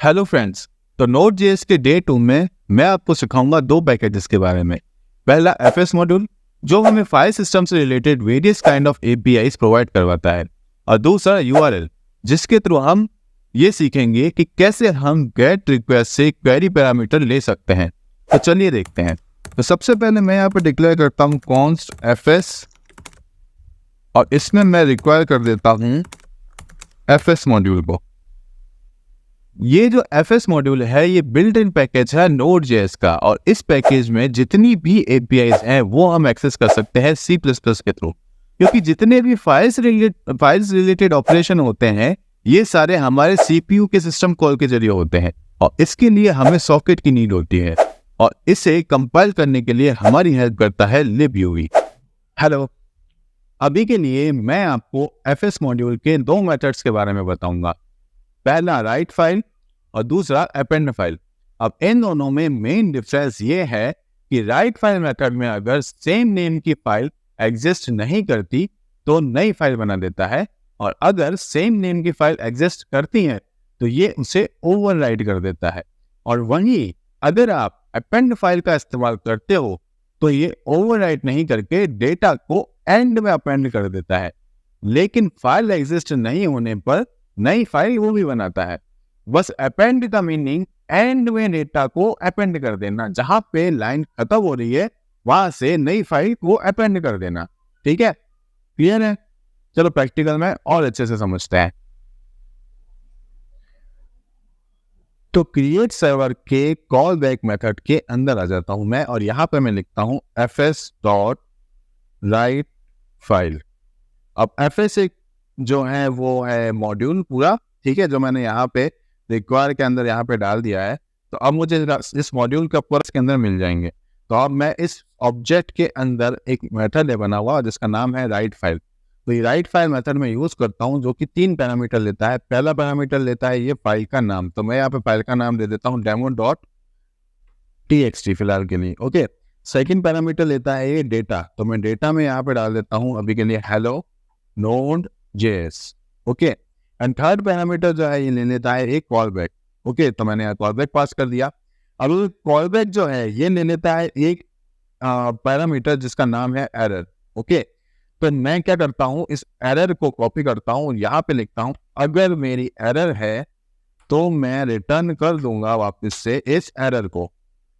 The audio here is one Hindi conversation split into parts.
Hello friends. तो Node.js के डे 2 में मैं आपको सिखाऊंगा दो पैकेजेस के बारे में। पहला fs मॉड्यूल जो हमें फाइल सिस्टम से related various kind of APIs provide करवाता है, और दूसरा URL जिसके थ्रू हम ये सीखेंगे कि कैसे हम गेट रिक्वेस्ट से क्वेरी पैरामीटर ले सकते हैं। तो चलिए देखते हैं। तो सबसे पहले मैं यहाँ पर डिक्लेयर करता हूँ const fs, और इसमें मैं रिक्वायर कर देता हूँ fs मॉड्यूल को। ये जो fs मॉड्यूल है ये बिल्ट इन पैकेज है Node.js का, और इस पैकेज में जितनी भी APIs हैं वो हम एक्सेस कर सकते हैं C++ के थ्रू, क्योंकि जितने भी फाइल्स रिलेटेड ऑपरेशन होते हैं ये सारे हमारे CPU के सिस्टम कॉल के जरिए होते हैं, और इसके लिए हमें सॉकेट की नीड होती है, और इसे कंपाइल करने के लिए हमारी हेल्प करता है libuv। हेलो, अभी के लिए मैं आपको fs मॉड्यूल के दो मेथड्स के बारे में बताऊंगा। पहला राइट फाइल और दूसरा अपेंड फाइल। अब इन दोनों में मेन डिफरेंस ये है कि राइट फाइल मेथड में अगर सेम नेम की फाइल एग्जिस्ट नहीं करती तो नई फाइल बना देता है, और अगर सेम नेम की फाइल एग्जिस्ट करती है तो ये उसे ओवरराइट कर देता है। और वहीं अगर आप अपेंड फाइल का इस्तेमाल करते हो तो ये ओवरराइट नहीं करके डेटा को एंड में अपेंड कर देता है, लेकिन फाइल एग्जिस्ट नहीं होने पर नई फाइल वो भी बनाता है। बस अपेंड का मीनिंग एंड में डेटा को अपेंड कर देना, जहां पे लाइन खत्म हो रही है वहां से नई फाइल को अपेंड कर देना। ठीक है, क्लियर है? चलो प्रैक्टिकल में और अच्छे से समझते हैं। तो क्रिएट सर्वर के कॉल बैक मेथड के अंदर आ जाता हूं मैं, और यहां पे मैं लिखता हूं fs.write फाइल। अब fs एक जो है वो है मॉड्यूल पूरा, ठीक है, जो मैंने यहाँ पे रिक्वायर के अंदर यहाँ पे डाल दिया है। तो अब मुझे इस मॉड्यूल का पूरा इसके अंदर मिल जाएंगे। तो अब मैं इस ऑब्जेक्ट के अंदर एक मेथड है बना हुआ जिसका नाम है राइट फाइल। तो ये राइट फाइल मेथड में यूज करता हूँ, जो कि 3 पैरामीटर लेता है। पहला पैरामीटर लेता है ये फाइल का नाम, तो मैं यहाँ पे फाइल का नाम दे देता हूँ demo.txt फिलहाल के लिए। ओके, सेकेंड पैरामीटर लेता है ये डेटा, तो मैं डेटा में यहाँ पे डाल देता हूँ अभी के लिए hello Node.js। Okay, and third parameter जो है ये ले लेता है एक कॉल बैक। ओके, तो मैंने यहाँ कॉल बैक पास कर दिया। अब कॉल बैक जो है ये ले लेता है एक पैरामीटर जिसका नाम है एरर। ओके, तो मैं क्या करता हूँ, इस एरर को कॉपी करता हूँ, यहाँ पे लिखता हूँ अगर मेरी एरर है तो मैं रिटर्न कर दूंगा वापस से इस एरर को।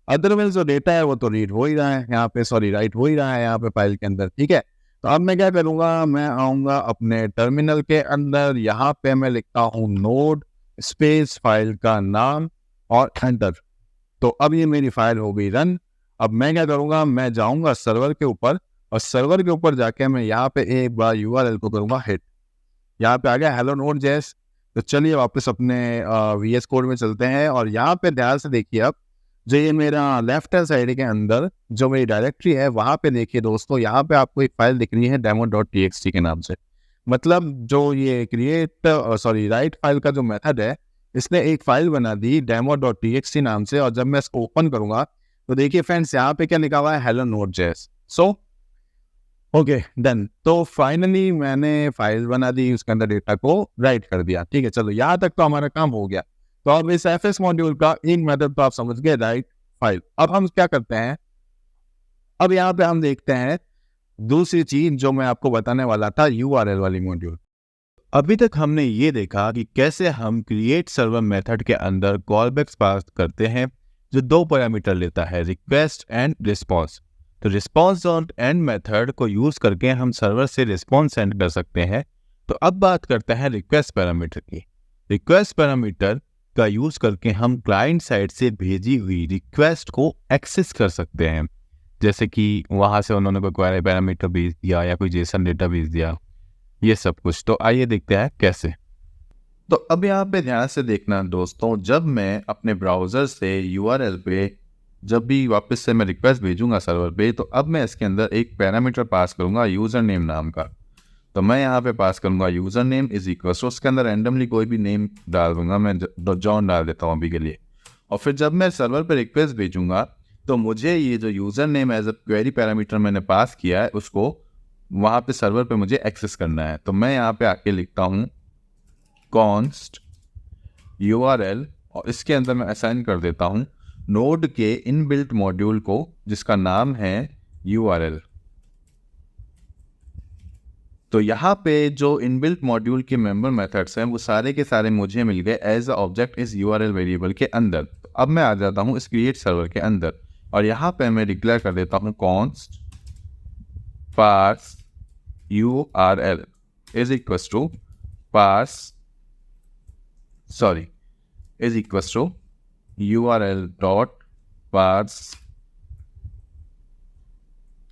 अदरवाइज जो डेटा है वो तो रीड हो ही रहा है यहाँ पे, सॉरी राइट हो ही रहा है यहाँ पे फाइल के अंदर। ठीक है, तो अब मैं क्या करूंगा, मैं आऊंगा अपने टर्मिनल के अंदर, यहाँ पे मैं लिखता हूँ नोड स्पेस फाइल का नाम और एंटर। तो अब ये मेरी फाइल हो गई रन। अब मैं क्या करूंगा, मैं जाऊंगा सर्वर के ऊपर, और सर्वर के ऊपर जाके मैं यहाँ पे एक बार URL को करूंगा हिट। यहाँ पे आ गया hello Node.js। तो चलिए वापस अपने VS कोड में चलते हैं, और यहाँ पे ध्यान से देखिए। अब जो ये मेरा लेफ्ट हैंड साइड के अंदर जो मेरी डायरेक्टरी है वहां पे देखिए दोस्तों, यहाँ पे आपको एक फाइल दिख रही है demo.txt के नाम से। मतलब जो ये राइट फाइल का जो मेथड है इसने एक फाइल बना दी demo.txt नाम से, और जब मैं इसको ओपन करूंगा तो देखिए फ्रेंड्स यहाँ पे क्या लिखा हुआ है hello Node.js। So okay done. तो फाइनली मैंने फाइल बना दी, उसके अंदर डेटा को राइट कर दिया। ठीक है, चलो यहाँ तक तो हमारा काम हो गया। तो अब इस fs मॉड्यूल का एक मेथड तो आप समझ गए, राइट फाइल। अब हम क्या करते हैं, अब यहाँ पे हम देखते हैं दूसरी चीज जो मैं आपको बताने वाला था, URL वाली मॉड्यूल। अभी तक हमने ये देखा कि कैसे हम क्रिएट सर्वर मेथड के अंदर कॉलबैक्स पास करते हैं, जो दो पैरामीटर लेता है, रिक्वेस्ट एंड रिस्पॉन्स। तो रिस्पॉन्स डॉट एंड मेथड को यूज करके हम सर्वर से रिस्पॉन्स सेंड कर सकते हैं। तो अब बात करते हैं रिक्वेस्ट पैरामीटर की। रिक्वेस्ट पैरामीटर का यूज करके हम क्लाइंट साइड से भेजी हुई रिक्वेस्ट को एक्सेस कर सकते हैं, जैसे कि वहां से उन्होंने कोई क्वेरी पैरामीटर भेज दिया या कोई जेसन डेटा भेज दिया, ये सब कुछ। तो आइए देखते हैं कैसे। तो अब यहाँ पे ध्यान से देखना दोस्तों, जब मैं अपने ब्राउजर से URL पे जब भी वापस से मैं रिक्वेस्ट भेजूंगा सर्वर पे, तो अब मैं इसके अंदर एक पैरामीटर पास करूंगा यूजर नेम नाम का। तो मैं यहाँ पे पास करूंगा user name is equal to, उसके अंदर रैंडमली कोई भी नेम डाल दूंगा, मैं जॉन डाल देता हूँ अभी के लिए। और फिर जब मैं सर्वर पे रिक्वेस्ट भेजूंगा तो मुझे ये जो user name as a query parameter मैंने पास किया है उसको वहाँ पे सर्वर पे मुझे एक्सेस करना है। तो मैं यहाँ पे आके लिखता हूँ const URL और इसके अंदर मैं असाइन कर देता हूँ नोड के इनबिल्ट मॉड्यूल को जिसका नाम है URL। तो यहाँ पे जो इनबिल्ट मॉड्यूल के मेंबर मेथड्स हैं वो सारे के सारे मुझे मिल गए एज अ ऑब्जेक्ट इस URL वेरिएबल के अंदर। तो अब मैं आ जाता हूँ इस क्रिएट सर्वर के अंदर और यहाँ पे मैं डिक्लेयर कर देता हूँ const parse URL is equals to URL dot parse.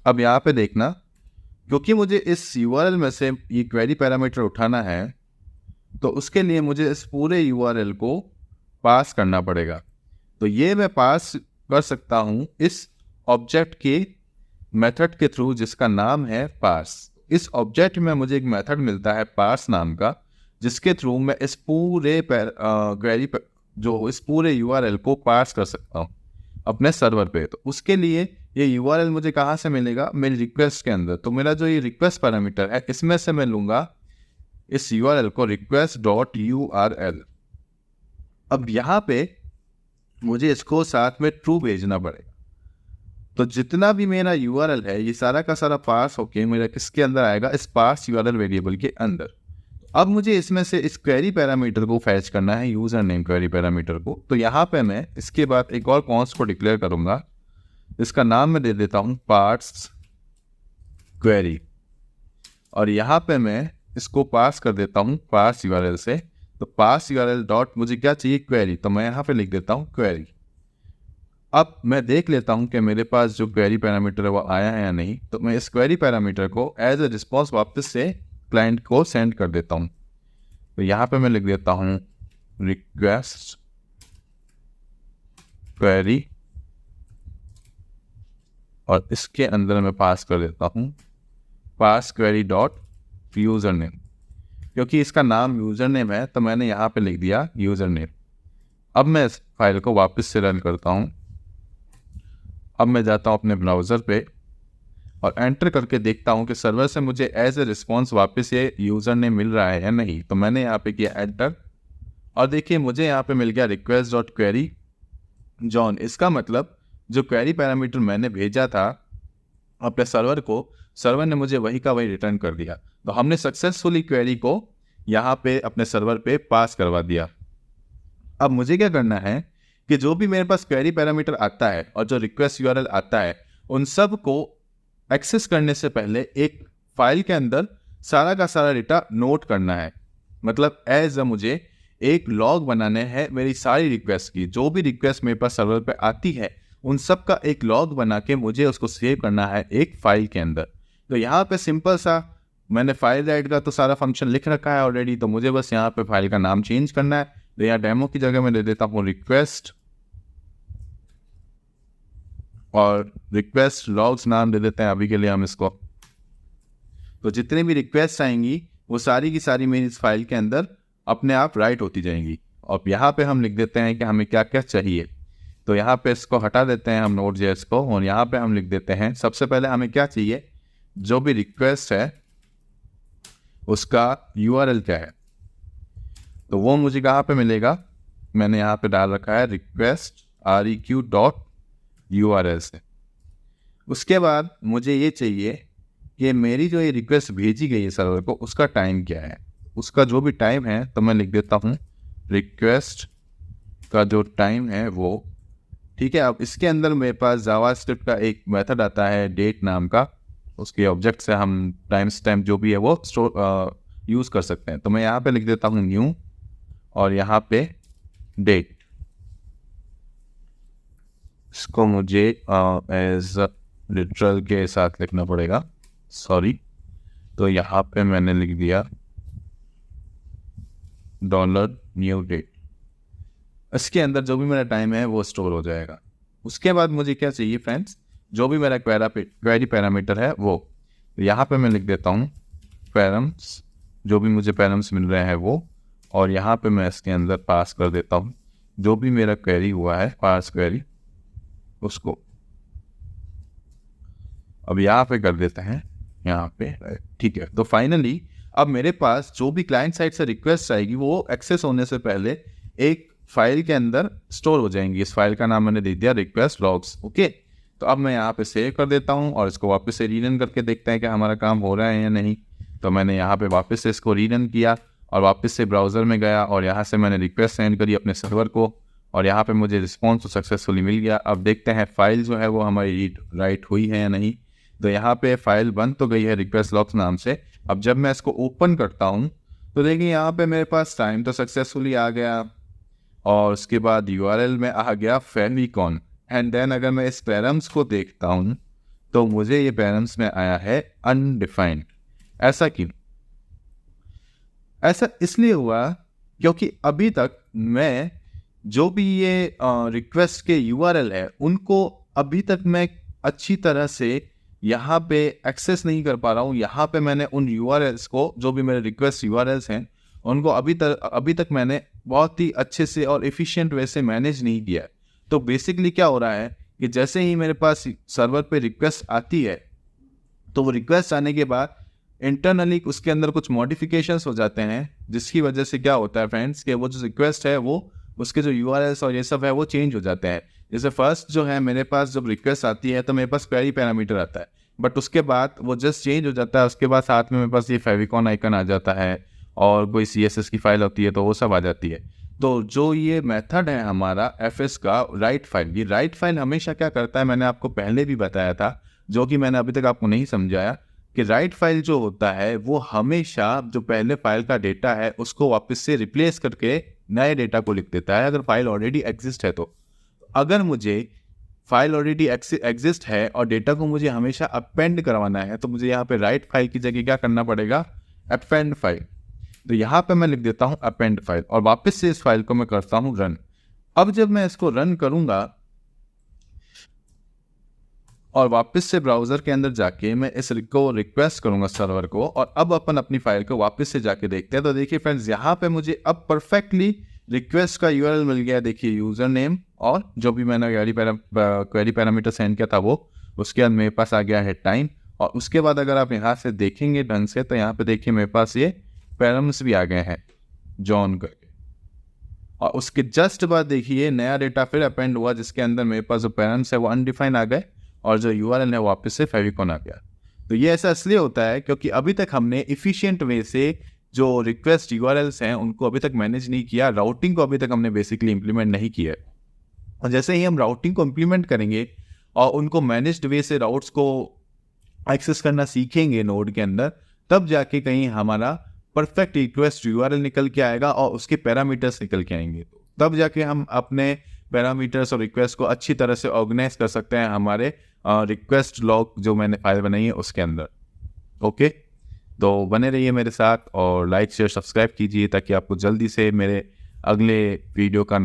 अब यहाँ पे देखना, क्योंकि मुझे इस URL में से ये क्वेरी पैरामीटर उठाना है तो उसके लिए मुझे इस पूरे URL को पास करना पड़ेगा। तो ये मैं पास कर सकता हूँ इस ऑब्जेक्ट के मेथड के थ्रू जिसका नाम है पार्स। इस ऑब्जेक्ट में मुझे एक मेथड मिलता है पार्स नाम का, जिसके थ्रू मैं इस पूरे इस पूरे URL को पास कर सकता हूँ अपने सर्वर पे। तो उसके लिए ये URL मुझे कहाँ से मिलेगा? मेरी रिक्वेस्ट के अंदर। तो मेरा जो ये रिक्वेस्ट पैरामीटर है इसमें से मैं लूँगा इस URL को request.url। अब यहाँ पे मुझे इसको साथ में ट्रू भेजना पड़ेगा। तो जितना भी मेरा URL है ये सारा का सारा पास होके मेरा किसके अंदर आएगा? इस पास URL वेरिएबल के अंदर। अब मुझे इसमें से इस क्वेरी पैरामीटर को फैच करना है, यूजर नेम क्वेरी पैरामीटर को। तो यहाँ पे मैं इसके बाद एक और कॉन्स्ट को डिक्लेयर करूंगा, इसका नाम मैं दे देता हूँ पार्स क्वेरी और यहाँ पे मैं इसको पास कर देता हूँ पार्स URL से। तो पार्स URL डॉट मुझे क्या चाहिए? क्वेरी। तो मैं यहाँ पे लिख देता हूँ क्वेरी। अब मैं देख लेता हूँ कि मेरे पास जो क्वेरी पैरामीटर है वो आया है या नहीं। तो मैं इस क्वेरी पैरामीटर को एज ए रिस्पॉन्स वापस से क्लाइंट को सेंड कर देता हूँ। तो यहाँ पे मैं लिख देता हूँ रिक्वेस्ट क्वेरी और इसके अंदर मैं पास कर देता हूँ पास क्वेरी डॉट यूजर नेम। क्योंकि इसका नाम यूजर नेम है तो मैंने यहाँ पे लिख दिया यूजर नेम। अब मैं इस फाइल को वापस से रन करता हूँ। अब मैं जाता हूँ अपने ब्राउज़र पे और एंटर करके देखता हूँ कि सर्वर से मुझे एज ए रिस्पॉन्स वापस ये यूज़र नेम मिल रहा है या नहीं। तो मैंने यहाँ पे किया एंटर और देखिए मुझे यहाँ पे मिल गया रिक्वेस्ट डॉट क्वेरी जॉन। इसका मतलब जो क्वेरी पैरामीटर मैंने भेजा था अपने सर्वर को, सर्वर ने मुझे वही का वही रिटर्न कर दिया। तो हमने सक्सेसफुली क्वेरी को यहाँ पे अपने सर्वर पे पास करवा दिया। अब मुझे क्या करना है कि जो भी मेरे पास क्वेरी पैरामीटर आता है और जो रिक्वेस्ट URL आता है उन सब को एक्सेस करने से पहले एक फाइल के अंदर सारा का सारा डेटा नोट करना है। मतलब एज अ मुझे एक लॉग बनाने हैं मेरी सारी रिक्वेस्ट की। जो भी रिक्वेस्ट मेरे पास सर्वर पे आती है उन सब का एक लॉग बना के मुझे उसको सेव करना है एक फाइल के अंदर। तो यहाँ पे सिंपल सा मैंने फाइल राइट का तो सारा फंक्शन लिख रखा है ऑलरेडी। तो मुझे बस यहाँ पे फाइल का नाम चेंज करना है। तो यहाँ डेमो की जगह मैं दे देता हूँ रिक्वेस्ट और रिक्वेस्ट लॉग्स नाम दे देते हैं अभी के लिए हम इसको। तो जितनी भी रिक्वेस्ट आएंगी वो सारी की सारी मेरी इस फाइल के अंदर अपने आप राइट होती जाएंगी। और यहाँ पे हम लिख देते हैं कि हमें क्या क्या चाहिए। तो यहाँ पे इसको हटा देते हैं हम Node.js को और यहाँ पे हम लिख देते हैं सबसे पहले हमें क्या चाहिए, जो भी रिक्वेस्ट है उसका URL क्या है। तो वो मुझे कहाँ पे मिलेगा? मैंने यहाँ पे डाल रखा है रिक्वेस्ट req.url से। उसके बाद मुझे ये चाहिए कि मेरी जो ये रिक्वेस्ट भेजी गई है सर्वर को उसका टाइम क्या है। उसका जो भी टाइम है तो मैं लिख देता हूँ रिक्वेस्ट का जो टाइम है वो। ठीक है। अब इसके अंदर मेरे पास जावास्क्रिप्ट का एक मेथड आता है डेट नाम का। उसके ऑब्जेक्ट से हम टाइम स्टैम्प जो भी है वो यूज़ कर सकते हैं। तो मैं यहाँ पे लिख देता हूँ न्यू और यहाँ पे डेट। इसको मुझे एज लिटरल के साथ लिखना पड़ेगा, सॉरी। तो यहाँ पे मैंने लिख दिया $न्यू डेट। इसके अंदर जो भी मेरा टाइम है वो स्टोर हो जाएगा। उसके बाद मुझे क्या चाहिए फ्रेंड्स, जो भी मेरा क्वेरी पैरामीटर है वो। तो यहाँ पे मैं लिख देता हूँ पैरम्स, जो भी मुझे पैरम्स मिल रहे हैं वो। और यहाँ पे मैं इसके अंदर पास कर देता हूँ जो भी मेरा क्वेरी हुआ है पास क्वेरी उसको। अब यहाँ पे कर देते हैं यहाँ पे, ठीक है। तो फाइनली अब मेरे पास जो भी क्लाइंट साइड से रिक्वेस्ट आएगी वो एक्सेस होने से पहले एक फाइल के अंदर स्टोर हो जाएंगी। इस फाइल का नाम मैंने दे दिया रिक्वेस्ट लॉग्स। ओके, तो अब मैं यहाँ पे सेव कर देता हूँ और इसको वापस से रीरन करके देखते हैं कि हमारा काम हो रहा है या नहीं। तो मैंने यहाँ पे वापस से इसको रीरन किया और वापस से ब्राउज़र में गया और यहाँ से मैंने रिक्वेस्ट सेंड करी अपने सर्वर को और यहाँ पे मुझे रिस्पॉन्स तो सक्सेसफुली मिल गया। अब देखते हैं फाइल जो है वो हमारी रीड राइट हुई है या नहीं। तो यहाँ पे फाइल बन तो गई है रिक्वेस्ट लॉग्स नाम से। अब जब मैं इसको ओपन करता हूँ तो देखिए यहाँ पे मेरे पास टाइम तो सक्सेसफुली आ गया और उसके बाद URL में आ गया फेविकॉन। एंड देन अगर मैं इस पैरम्स को देखता हूँ तो मुझे ये पैरम्स में आया है अनडिफाइंड। ऐसा क्यों? ऐसा इसलिए हुआ क्योंकि अभी तक मैं जो भी ये रिक्वेस्ट के URL है उनको अभी तक मैं अच्छी तरह से यहाँ पे एक्सेस नहीं कर पा रहा हूँ। यहाँ पे मैंने उन URLs को, जो भी मेरे रिक्वेस्ट URLs हैं, उनको अभी तक मैंने बहुत ही अच्छे से और एफिशिएंट वे से मैनेज नहीं किया। तो बेसिकली क्या हो रहा है कि जैसे ही मेरे पास सर्वर पे रिक्वेस्ट आती है तो वो रिक्वेस्ट आने के बाद इंटरनली उसके अंदर कुछ मॉडिफिकेशंस हो जाते हैं, जिसकी वजह से क्या होता है फ्रेंड्स कि वो जो रिक्वेस्ट है वो उसके जो URLs और ये सब है वो चेंज हो जाते हैं। जैसे फर्स्ट जो है मेरे पास जब रिक्वेस्ट आती है तो मेरे पास क्वेरी पैरामीटर आता है, बट उसके बाद वो जस्ट चेंज हो जाता है। उसके बाद साथ में मेरे पास ये फेविकॉन आइकन आ जाता है और कोई CSS की फाइल होती है तो वो सब आ जाती है। तो जो ये मेथड है हमारा FS का राइट फाइल, ये राइट फाइल हमेशा क्या करता है, मैंने आपको पहले भी बताया था, जो कि मैंने अभी तक आपको नहीं समझाया, कि राइट फाइल जो होता है वो हमेशा जो पहले फाइल का डेटा है उसको वापस से रिप्लेस करके नए डेटा को लिख देता है अगर फाइल ऑलरेडी एग्जिस्ट है। तो अगर मुझे फाइल ऑलरेडी एग्जिस्ट है और डेटा को मुझे हमेशा अपेंड करवाना है तो मुझे यहाँ पे राइट फाइल की जगह क्या करना पड़ेगा, अपेंड फाइल। तो यहाँ पे मैं लिख देता हूँ अपेंड फाइल और वापस से इस फाइल को मैं करता हूँ रन। अब जब मैं इसको रन करूंगा और वापस से ब्राउज़र के अंदर जाके मैं इस को रिक्वेस्ट करूंगा सर्वर को, और अब अपन अपनी फाइल को वापस से जाके देखते हैं। तो देखिए फ्रेंड्स, यहाँ पे मुझे अब परफेक्टली रिक्वेस्ट का URL मिल गया। देखिए यूज़र नेम और जो भी मैंने क्वेरी पैरामीटर सेंड किया था वो, उसके बाद मेरे पास आ गया है टाइम। और उसके बाद अगर आप यहाँ से देखेंगे ढंग से तो यहाँ पे देखिए मेरे पास ये पैरम्स भी आ गए हैं जॉन करके, और उसके जस्ट बाद देखिए नया डेटा फिर अपेंड हुआ जिसके अंदर मेरे पास जो पैरम्स है वो अनडिफाइंड आ गए और जो URL है वापस से फेविकॉन आ गया। तो ये ऐसा इसलिए होता है क्योंकि अभी तक हमने इफिशिएंट वे से जो रिक्वेस्ट URLs हैं उनको अभी तक मैनेज नहीं किया, राउटिंग को अभी तक हमने बेसिकली इंप्लीमेंट नहीं किया। और जैसे ही हम राउटिंग को इंप्लीमेंट करेंगे और उनको मैनेज्ड वे से राउट्स को एक्सेस करना सीखेंगे नोड के अंदर, तब जाके कहीं हमारा परफेक्ट रिक्वेस्ट URL निकल के आएगा और उसके पैरामीटर्स निकल के आएंगे। तब जाके हम अपने पैरामीटर्स और रिक्वेस्ट को अच्छी तरह से ऑर्गेनाइज कर सकते हैं हमारे रिक्वेस्ट लॉग जो मैंने फाइल बनाई है उसके अंदर। ओके, तो बने रहिए मेरे साथ और लाइक शेयर सब्सक्राइब कीजिए ताकि आपको जल्दी से मेरे अगले वीडियो का